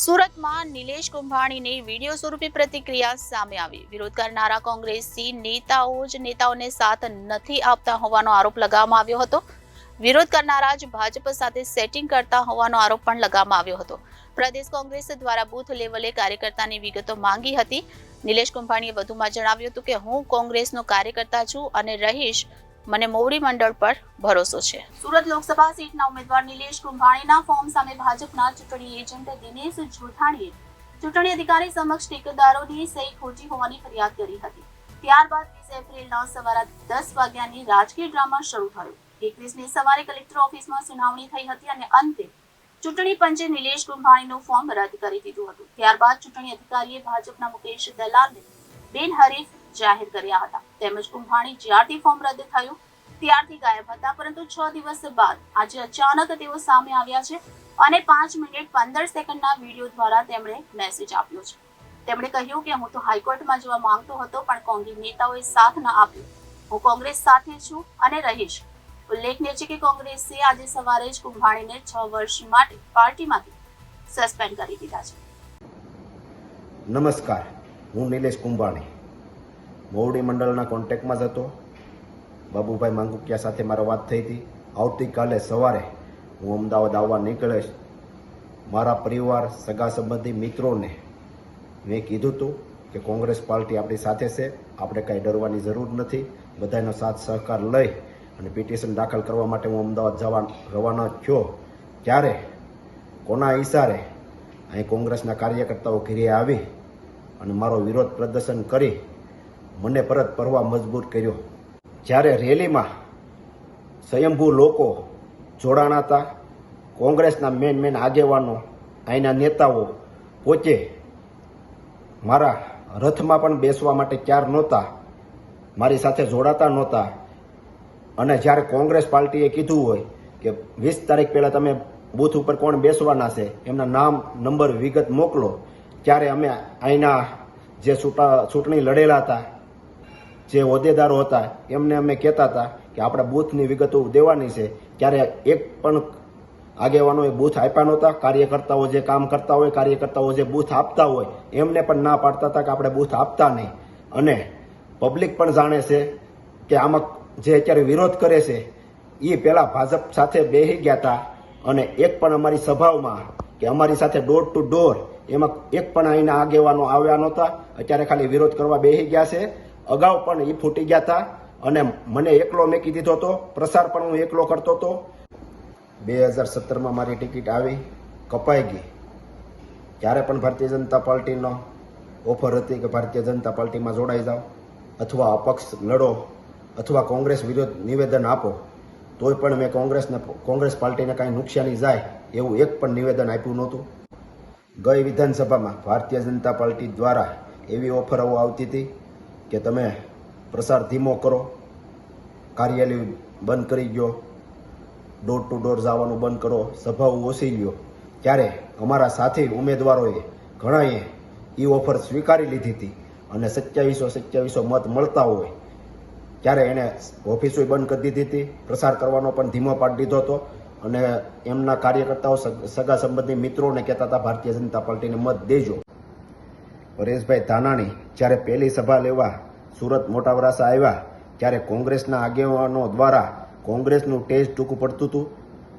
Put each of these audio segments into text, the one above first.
સુરતમાં નિલેશ કુંભાણીની વિડીયો સ્વરૂપે પ્રતિક્રિયા સામે આવી. વિરોધ કરનારા કોંગ્રેસી નેતાઓ જ નેતાઓને સાથ નથી આપતા હોવાનો આરોપ લગાવવામાં આવ્યો હતો. વિરોધ કરનારા જ ભાજપ સાથે સેટિંગ કરતા હોવાનો આરોપ પણ લગાવવામાં આવ્યો હતો. પ્રદેશ કોંગ્રેસ દ્વારા બૂથ લેવલે કાર્યકર્તાની વિગતો માંગી હતી. નિલેશ કુંભાણીએ વધુમાં જણાવ્યું હતું કે હું કોંગ્રેસનો કાર્યકર્તા છું અને રહીશ. મને મોવડી મંડળ પર ભરોસો છે. સુરત લોકસભા સીટના ઉમેદવાર નિલેશ કુંભાણીના ફોર્મ સામે ભાજપના ચૂંટણી એજન્ટ દિનેશ જોથાણીએ ચૂંટણી અધિકારી સમક્ષ ટેકેદારોની સહી ખોટી હોવાની ફરિયાદ કરી હતી. ત્યારબાદ 20 એપ્રિલના સવારે 10 વાગ્યાની રાજકીય ડ્રામા શરૂ થયો. 21મી સવારે કલેક્ટર ઓફિસમાં સુનાવણી થઈ હતી અને અંતે ચૂંટણી પંચે નિલેશ કુંભાણીનું ફોર્મ રદ કરી દીધું હતું. ત્યારબાદ ચૂંટણી અધિકારીએ ભાજપના મુકેશ દલાલને બિનહરીફ જાહેર કર્યા હતા. તેમજ કુંભાણી જ્યારથી ફોર્મ રદ થયું ત્યારથી ગાયબ હતા, પરંતુ 6 દિવસ બાદ આજે અચાનક તેઓ સામે આવ્યા છે અને 5 મિનિટ 15 સેકન્ડના વિડીયો દ્વારા તેમણે મેસેજ આપ્યો છે. તેમણે કહ્યું કે હું તો હાઈકોર્ટમાં જવા માંગતો હતો, પણ કોંગ્રેસ નેતાઓએ સાથ ન આપ્યો. હું કોંગ્રેસ સાથે છું અને રહીશ. ઉલ્લેખનીય છે કે કોંગ્રેસે આજે સવારે જ કુંભાણીને 6 વર્ષ માટે પાર્ટીમાંથી સસ્પેન્ડ કરી દીધા છે. નમસ્કાર, હું નિલેશ કુંભાણી મોવડી મંડળના કોન્ટેક્ટમાં જ હતો. બાબુભાઈ માંગુકિયા સાથે મારો વાત થઈ હતી. આવતીકાલે સવારે હું અમદાવાદ આવવા નીકળીશ. મારા પરિવાર, સગા સંબંધી, મિત્રોને મેં કીધું હતું કે કોંગ્રેસ પાર્ટી આપણી સાથે છે, આપણે કાંઈ ડરવાની જરૂર નથી. બધાનો સાથ સહકાર લઈ અને પિટિશન દાખલ કરવા માટે હું અમદાવાદ રવાના થયો. ત્યારે કોના ઈશારે અહીં કોંગ્રેસના કાર્યકર્તાઓ ઘેરે આવી અને મારો વિરોધ પ્રદર્શન કરી મને પરત ફરવા મજબૂર કર્યો. જ્યારે રેલીમાં સ્વયંભૂ લોકો જોડાણા હતા, કોંગ્રેસના મેન આગેવાનો, અહીંના નેતાઓ પોતે મારા રથમાં પણ બેસવા માટે તૈયાર નહોતા, મારી સાથે જોડાતા નહોતા. અને જ્યારે કોંગ્રેસ પાર્ટીએ કીધું હોય કે 20 તારીખ પહેલાં તમે બૂથ ઉપર કોણ બેસવાના છે, એમના નામ, નંબર, વિગત મોકલો, ત્યારે અમે અહીંના જે ચૂંટણી લડેલા હતા, જે હોદ્દેદારો હતા, એમને અમે કહેતા હતા કે આપણે બૂથની વિગતો દેવાની છે. ત્યારે એક પણ આગેવાનોએ બૂથ આપ્યા નહોતા. કાર્યકર્તાઓ જે કામ કરતા હોય, કાર્યકર્તાઓ જે બૂથ આપતા હોય, એમને પણ ના પાડતા હતા કે આપણે બૂથ આપતા નહીં. અને પબ્લિક પણ જાણે છે કે આમાં જે અત્યારે વિરોધ કરે છે એ પહેલાં ભાજપ સાથે બેસી ગયા હતા અને એક પણ અમારી સભાઓમાં કે અમારી સાથે ડોર ટુ ડોર એમાં એક પણ અહીંના આગેવાનો આવ્યા નહોતા. અત્યારે ખાલી વિરોધ કરવા બેસી ગયા છે. અગાઉ પણ એ ફૂટી ગયા હતા અને મને એકલો મેકી દીધો હતો. પ્રસાર પણ હું એકલો કરતો હતો. 2017માં મારી ટિકિટ આવી, કપાઈ ગઈ. ત્યારે પણ ભારતીય જનતા પાર્ટીનો ઓફર હતી કે ભારતીય જનતા પાર્ટીમાં જોડાઈ જાઓ અથવા અપક્ષ લડો અથવા કોંગ્રેસ વિરુદ્ધ નિવેદન આપો. તોય પણ મેં કોંગ્રેસ પાર્ટીને કાંઈ નુકસાની જાય એવું એક પણ નિવેદન આપ્યું નહોતું. ગઈ વિધાનસભામાં ભારતીય જનતા પાર્ટી દ્વારા એવી ઓફરો આવતી હતી કે તમે પ્રસાર ધીમો કરો, કાર્યાલય બંધ કરી દો, ડોર ટુ ડોર જવાનું બંધ કરો, સભાઓ ઓછી લ્યો. ત્યારે અમારા સાથી ઉમેદવારોએ ઘણાએ એ ઓફર સ્વીકારી લીધી હતી અને 2700 મત મળતા હોય ત્યારે એને ઓફિસો બંધ કરી દીધી હતી. પ્રસાર કરવાનો પણ ધીમો પાડી દીધો હતો અને એમના કાર્યકર્તાઓ, સગા સંબંધી મિત્રોને કહેતા હતા ભારતીય જનતા પાર્ટીને મત દેજો. પરેશભાઈ ધાનાણી જ્યારે પહેલી સભા લેવા સુરત મોટા વરાસા આવ્યા ત્યારે કોંગ્રેસના આગેવાનો દ્વારા કોંગ્રેસનું ટેજ ટૂંકું પડતું હતું.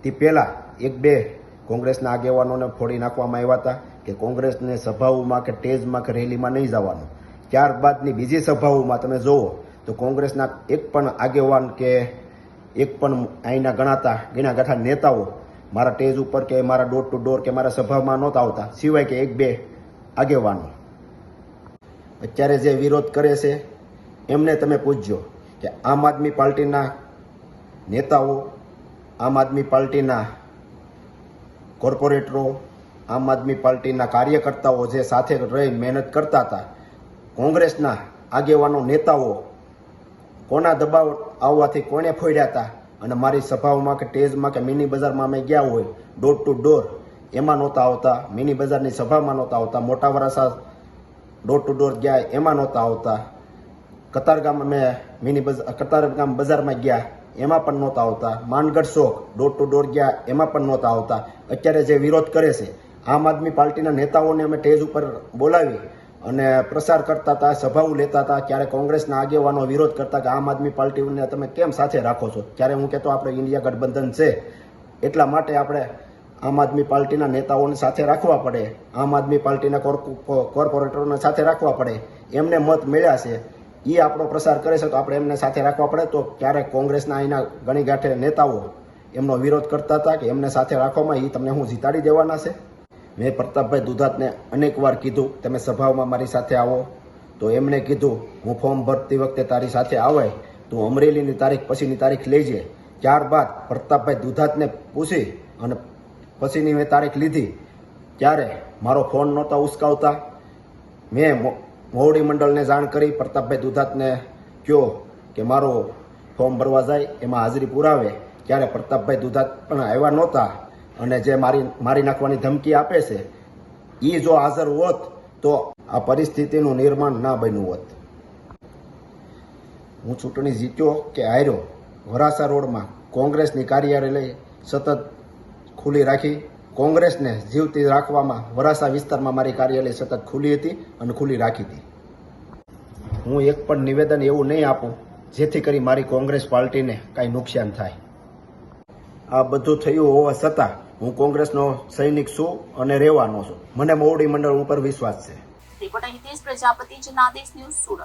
તે પહેલાં 1-2 કોંગ્રેસના આગેવાનોને ફોડી નાખવામાં આવ્યા હતા કે કોંગ્રેસને સભાઓમાં કે ટેજમાં કે રેલીમાં નહીં જવાનું. ત્યારબાદની બીજી સભાઓમાં તમે જુઓ તો કોંગ્રેસના એક પણ આગેવાન કે એક પણ અહીંના ગણા ગાંઠા નેતાઓ મારા ટેજ ઉપર કે મારા ડોર ટુ ડોર કે મારા સભામાં નહોતા આવતા, સિવાય કે 1-2 આગેવાનો. અત્યારે જે વિરોધ કરે છે એમને તમે પૂછજો કે આમ આદમી પાર્ટીના નેતાઓ, આમ આદમી પાર્ટીના કોર્પોરેટરો, આમ આદમી પાર્ટીના કાર્યકર્તાઓ જે સાથે રહી મહેનત કરતા હતા, કોંગ્રેસના આગેવાનો, નેતાઓ કોના દબાવ આવવાથી કોને ફોડ્યા હતા અને મારી સભાઓમાં કે ટેજમાં કે મિની બજારમાં અમે ગયા હોય, ડોર ટુ ડોર એમાં નહોતા આવતા, મિની બજારની સભામાં નહોતા આવતા, મોટા વરાસા ડોર ટુ ડોર ગયા એમાં નહોતા આવતા, કતારગામ બજારમાં ગયા એમાં પણ નહોતા આવતા, માનગઢ ચોક ડોર ટુ ડોર ગયા એમાં પણ નહોતા આવતા. અત્યારે જે વિરોધ કરે છે આમ આદમી પાર્ટીના નેતાઓને અમે સ્ટેજ ઉપર બોલાવી અને પ્રસાર કરતા હતા, સભાઓ લેતા હતા. ક્યારે કોંગ્રેસના આગેવાનો વિરોધ કરતા કે આમ આદમી પાર્ટીને તમે કેમ સાથે રાખો છો. ત્યારે હું કહેતો આપણે ઇન્ડિયા ગઠબંધન છે એટલા માટે આપણે આમ આદમી પાર્ટીના નેતાઓને સાથે રાખવા પડે, આમ આદમી પાર્ટીના કોર્પોરેટરોને સાથે રાખવા પડે. એમને મત મળ્યા છે, એ આપણો પ્રસાર કરે છે તો આપણે એમને સાથે રાખવા પડે. તો ક્યારેક કોંગ્રેસના અહીંના ગણી ગાંઠે નેતાઓ એમનો વિરોધ કરતા હતા કે એમને સાથે રાખવામાં એ તમને હું જીતાડી દેવાના છે. મેં પ્રતાપભાઈ દુધાતને અનેક વાર કીધું તમે સભાઓમાં મારી સાથે આવો, તો એમણે કીધું હું ફોર્મ ભરતી વખતે તારી સાથે આવે તું અમરેલીની તારીખ પછીની તારીખ લેજે. ત્યારબાદ પ્રતાપભાઈ દુધાતને પૂછી અને પછીની મેં તારીખ લીધી. ત્યારે મારો ફોન નહોતા ઉસકાવતા. મેં મોવડી મંડળને જાણ કરી, પ્રતાપભાઈ દુધાતને કહ્યો કે મારો ફોર્મ ભરવા જાય એમાં હાજરી પુરાવે. ત્યારે પ્રતાપભાઈ દુધાત પણ આવ્યા નહોતા અને જે મારી નાખવાની ધમકી આપે છે એ જો હાજર હોત તો આ પરિસ્થિતિનું નિર્માણ ના બન્યું હોત. હું ચૂંટણી જીત્યો કે હાર્યો, વરાસા રોડમાં કોંગ્રેસની કાર્યાલય સતત ખુલ્લી રાખી. કોંગ્રેસને જીવતી રાખવામાં વરાસા વિસ્તારમાં મારી કાર્યાલય સતત ખુલ્લી હતી અને ખુલ્લી રાખી હતી. હું એક પણ નિવેદન એવું નહીં આપું જેથી કરી મારી કોંગ્રેસ પાર્ટીને કાંઈ નુકસાન થાય. આ બધું થયું હોવા છતાં હું કોંગ્રેસનો સૈનિક છું અને રહેવાનો છું. મને મોવડી મંડળ ઉપર વિશ્વાસ છે. Reporter Hitesh Prajapati, Janadesh news, Surat.